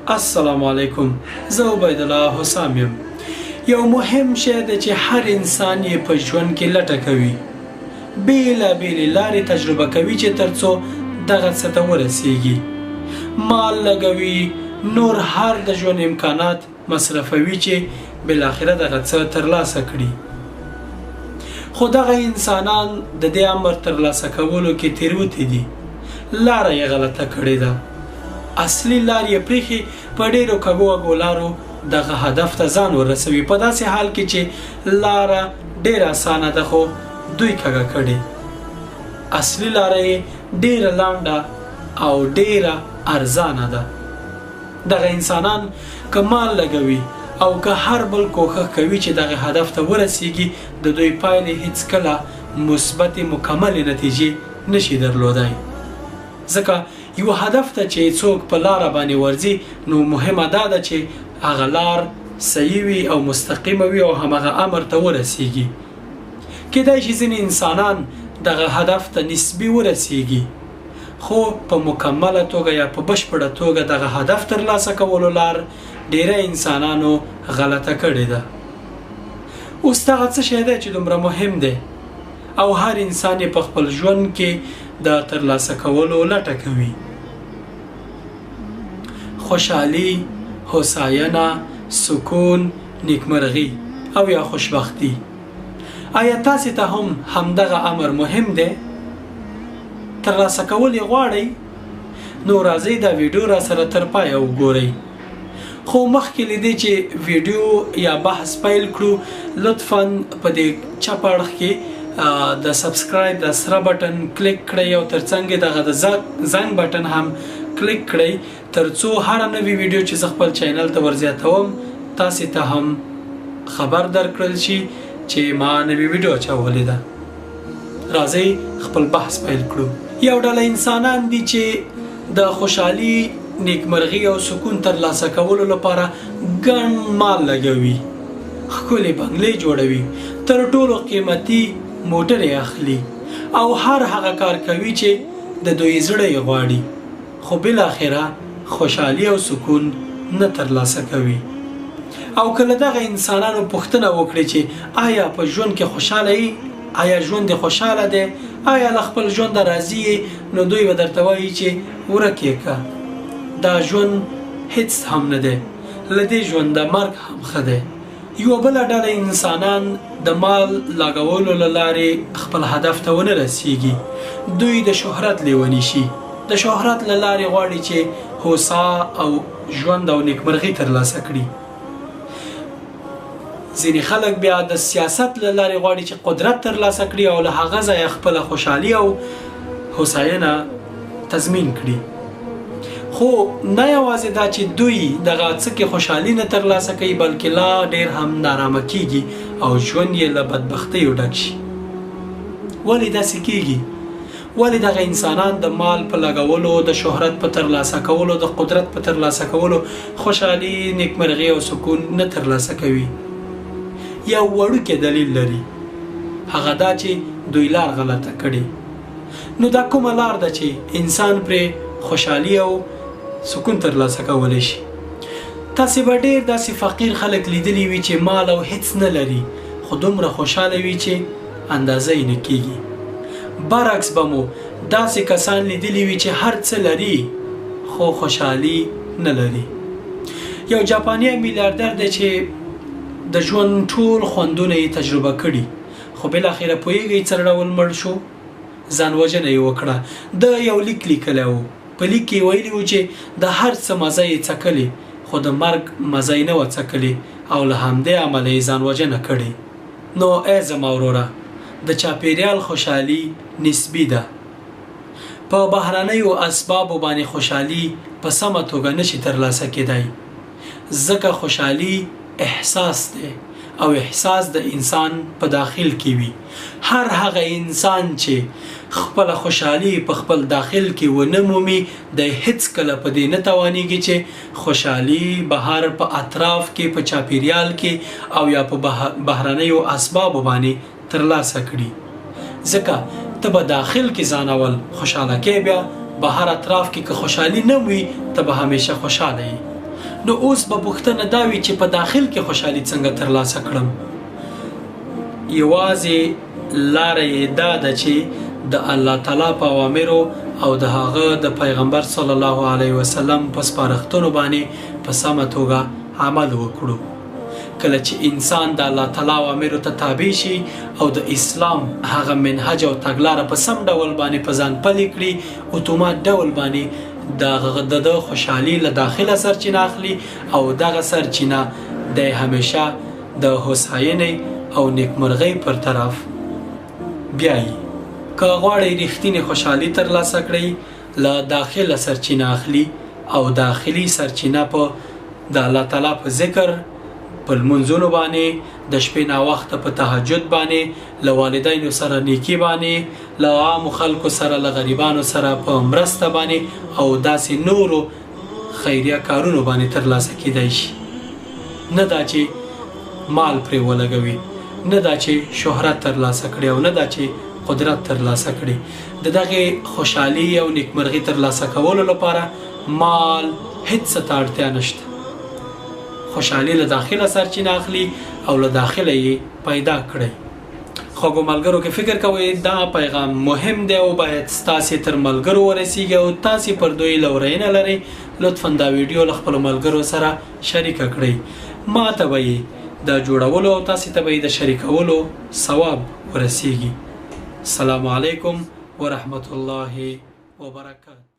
السلام علیکم. زه عبید الله حسام یم. یو مهم شی دی چې هر انسان یې په ژوند کې لټه کوي. بیلابیلې لارې تجربه کوي چې ترڅو دغه څه ته ورسیږي. مال لګوي، نور هر د ژوند امکانات مصرفوي چې بالاخره دغه څه ترلاسه کړي. خو دغه انسانان د دې امر ترلاسه کولو کې تېروتې دي. لاره یې غلطه کړې ده. اصلي لار یې پریښې په ډېرو کږو وږو لارو دغه هدف ته ځان ورسوي، په داسې حال کې چې لاره ډېره اسانه ده خو دوی کږه کړې. اصلي لاره یې ډېره لنډه او ډېره ارزانه ده. دغه انسانان که مال لګوي او که هر بل کوښښ کوي چې دغه هدف ته ورسیږي، د دوی پایلې هیڅکله مثبتې مکملې نتیجې نشي درلودای. ځکه یو هدف ته چې څوک په لاره باندې ورځي، نو مهمه دا ده چې هغه لار صحیح وي او مستقیمه وي او همغه امر ته ورسیږي. کېدای شي ځینې انسانان دغه هدف ته نسبي ورسیږي، خو په مکمله توګه یا په بشپړه توګه دغه هدف ترلاسه کولو لار ډیری انسانانو غلطه کړې ده. اوس دغه څه شی دی چې دومره مهم دی او هر انسان یې په خپل ژوند کې د ترلاسه کولو لټه کوي. خوشحالي، هوساینه، سکون، نیکمرغي او یا خوشبختی. آیا تاسو ته هم همدغه امر مهم دی؟ ترلاسه کول یې غواړئ؟ نو راځئ دا ویډیو را سره تر پایه وګورئ. خو مخکې له دې چې ویډیو یا بحث پیل کړو، لطفاً په دې چپ اړخ کې د سبسکرایب د سره بټن کلیک کړئ او ترڅنګ دغه د زنګ بټن هم کلیک کړئ، ترڅو هر نوې ویډیو چې زه خپل چینل ته ورزیاتوم تاسو ته هم خبر درکړل شي چې ما نوې ویډیو اچولې ده. راځئ خپل بحث پیل کړو. یو ډله انسانان دي چې د خوشحالي، نیکمرغي او سکون ترلاسه کولو لپاره ګڼ مال لګوي، ښکلې بنګلې جوړوي، تر ټولو قیمتي موټرې اخلي او هر هغه کار کوي چې د دوی زړه یې غواړي، خو بالاخره خوشحالي او سکون نه ترلاسه کوي. او کله دغه انسانانو پوښتنه وکړي چې آیا په ژوند کې خوشاله یې؟ آیا ژوند دې خوشاله دی؟ آیا له خپل ژوند راضي یې؟ نو دوی به درته وایي چې ورک یې که، دا ژوند هیڅ هم نه دی، له دې ژونده مرګ هم ښه دی. یو بله ډله انسانان د مال لګولو له لارې خپل هدف ته ونه رسیږي. دوی د شهرت لیوني شي، د شهرت له لارې غواړي چې هوسا او ژوند او نیکمرغي ترلاسه کړي. ځینې خلک بیا د سیاست له لارې غواړي چې قدرت ترلاسه کړي او له هغه ځایه خپله خوشحالي او هوساینه تضمین کړي. خو نه یوازې دا چې دوی دغه څه کې خوشحالي نه ترلاسه کوي، بلکې لا ډېر هم نارامه کیږي او ژوند یې له بدبختیو ډک شي. ولې داسې کیږي؟ ولې دغه انسانان د مال په لګولو، د شهرت په ترلاسه کولو، د قدرت په ترلاسه کولو خوشحالي، نیکمرغي او سکون نه ترلاسه کوي؟ یو وړوکی دلیل لري، هغه دا چې دوی لار غلطه کړي. نو دا کومه لار ده چې انسان پرې خوشحالي او سکون ترلاسه کولی شي؟ تاسې به ډېر داسې فقیر خلک لیدلی وي چې مال او هیڅ نه لري، خو دومره خوشحاله وي چې اندازه یې نه کیږي. برعکس به مو داسې کسان لیدلی وي چې هر څه لري خو خوشحالي نه لري. یو جاپانی میلیاردر دی چې د ژوند ټول خوندونه یې تجربه کړي، خو بالاخره پوهیږئ څه ډول مړ شو؟ ځان وژنه یې وکړه. د یو لیک لیکلی و، په لیک کې ویلي و چې د هر څه مزه یې څکلې، خو د مرګ مزه یې نه وه څکلې او له همدې امله یې ځان وژنه کړې. نو ای زما وروره، د چاپېریال خوشحالي نسبي ده. په بهرنیو اسبابو باندې خوشحالي په سمه توګه نشي ترلاسه کېدای، ځکه خوشحالي احساس دی او احساس د انسان په داخل کې وي. هر هغه انسان چې خپل خوشحالي په خپل داخل کې ونه مومي، د هیڅ کله په دې نه توانیږي چې خوشحالي بهر په اطراف کې، په چاپیریال کې او یا په بهرنیو اسبابو باندې ترلاسه کړي. ځکه ته به داخل کې ځان اول خوشاله کې، بیا بهر اطراف کې که خوشحالي نه وي ته به همیشه خوشاله یې. نو اوس به پوښتنه دا وي چې په داخل کې خوشحالي څنګه ترلاسه کړم. یوازې لاره یې دا ده چې د الله تعالی په اوامرو او د هغه د پیغمبر صلی الله علیه وسلم په سپارښتنو باندې په سمه توګه عمل وکړو. کله چې انسان د الله تعالی اوامرو ته تابع شي او د اسلام هغه منهج او تګلاره په سم ډول باندې په ځان پلي کړي، اتومات ډول باندې د خوشحالي له داخله سرچینه اخلي او دغه سرچینه د همیشه د هوساینې او نیکمرغۍ پر طرف بیایي. که غواړئ رښتینې خوشحالي ترلاسه کړئ، له داخله سرچینه اخلي او داخلي سرچینه په د الله تعالی په ذکر، په لمونځونو باندې، د شپې ناوخته په تهجد باندې، له والدینو سره نیکي باندې، له عامو خلکو سره، له غریبانو سره په مرسته باندې او داسې نورو خیریه کارونو باندې ترلاسه کیدای شي. نه دا چې مال پرې ولګوي، نه دا چې شهرت ترلاسه کړي او نه دا چې قدرت ترلاسه کړي. د دغه خوشحالي او نیکمرغي ترلاسه کولو لپاره مال هیڅ څه ته اړتیا نشته. خوشحالي له داخله سرچینه اخلي او له داخله یې پیدا کړئ. خوږو ملګرو کې فکر کوئ دا پیغام مهم دی او باید ستاسې تر ملګرو ورسیږي او تاسې پر دوی لورینه لرئ. لطفا دا ویډیو له خپلو ملګرو سره شریکه کړئ. ما ته به یې د جوړولو او تاسې ته به یې د شریکولو ثواب ورسیږي. السلام علیکم ورحمت الله وبرکاته.